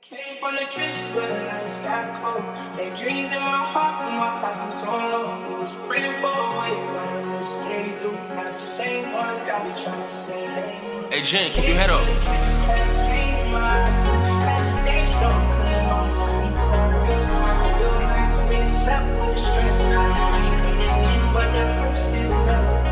Came from the trenches where the nights got cold. Had dreams in my heart, but my pockets on low. We was praying for a way, but the rest they do. Now the same ones got me trying to say they knew. Hey Jen, keep your head up. Came from the trenches, had pain in my eyes. Had to stay strong, couldn't only see me cry. Real smile, real nights, really slept with the stress. Now the money coming in, but the hurt still left.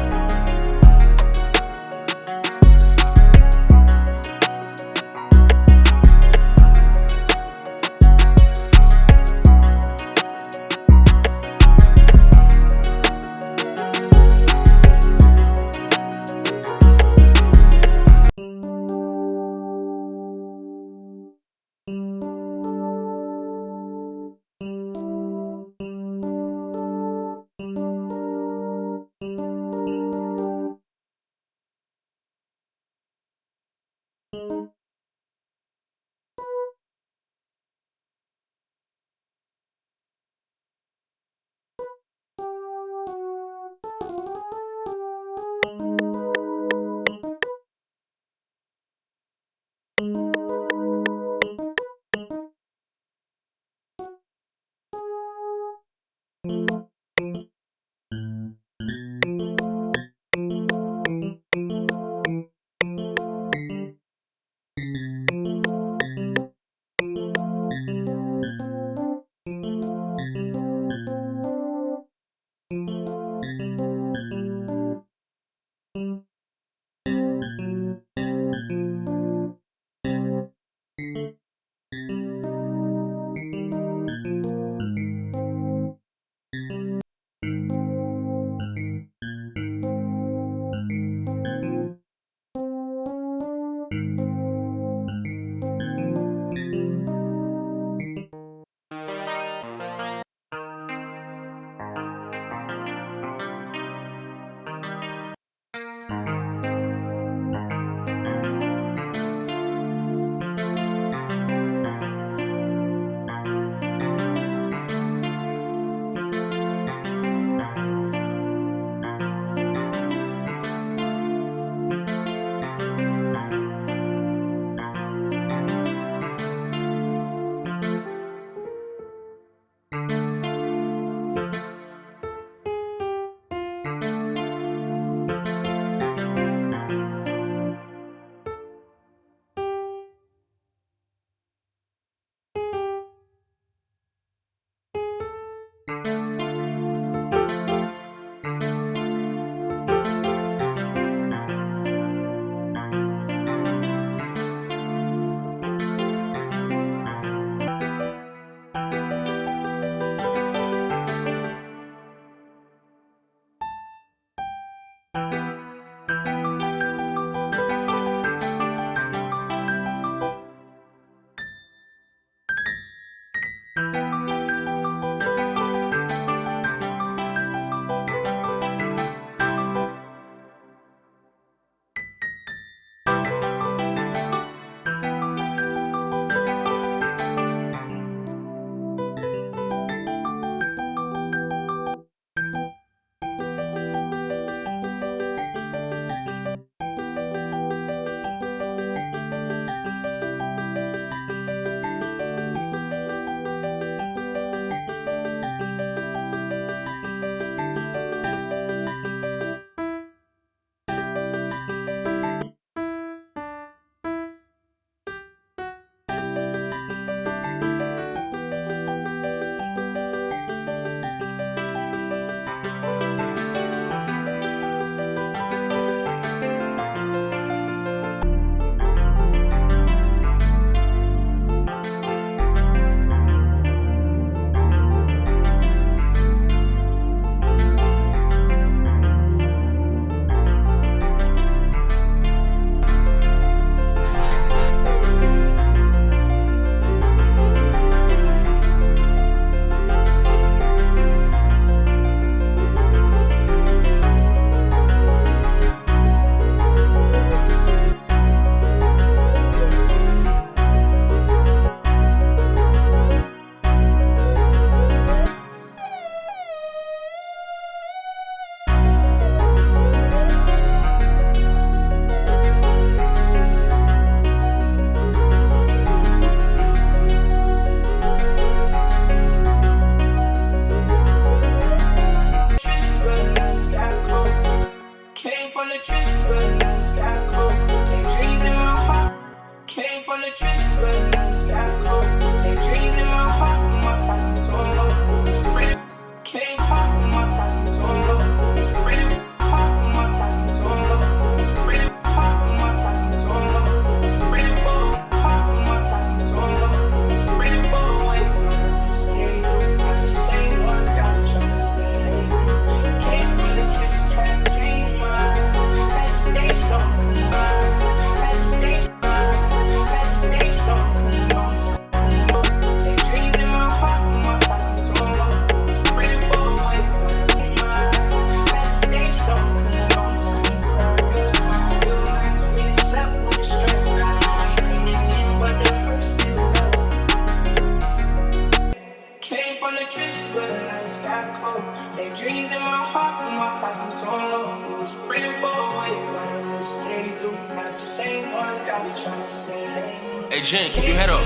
where the nights got cold. Hey, dreams in my heart, but my pockets on low. Came hot, but my pockets on low. Was praying hot, but my pockets on low. Was praying hot, but my pockets on low. Was praying for hot, but my pockets on low. Was praying for a way, but I just stayed. Not the same ones, got me trying to say they came from the trenches, had pain in my eyes. Had to stay strong, couldn't rise. Had to stay strong, had to stay strong, couldn't rise. Hey, dreams in my heart, but my pockets on low. Was praying for a way, but I in my eyes. Had to stay strong, couldn't rise. See me cry real slow. Real nights, really slept with the stress. Got money coming in, but the hurt still left. Came from the trenches where the nights got cold. Hey, dreams in my heart, but my pockets on low. We was praying for a way, but I will stay through. Not the same ones, got me trying to say they. Hey, Jen, keep your head up.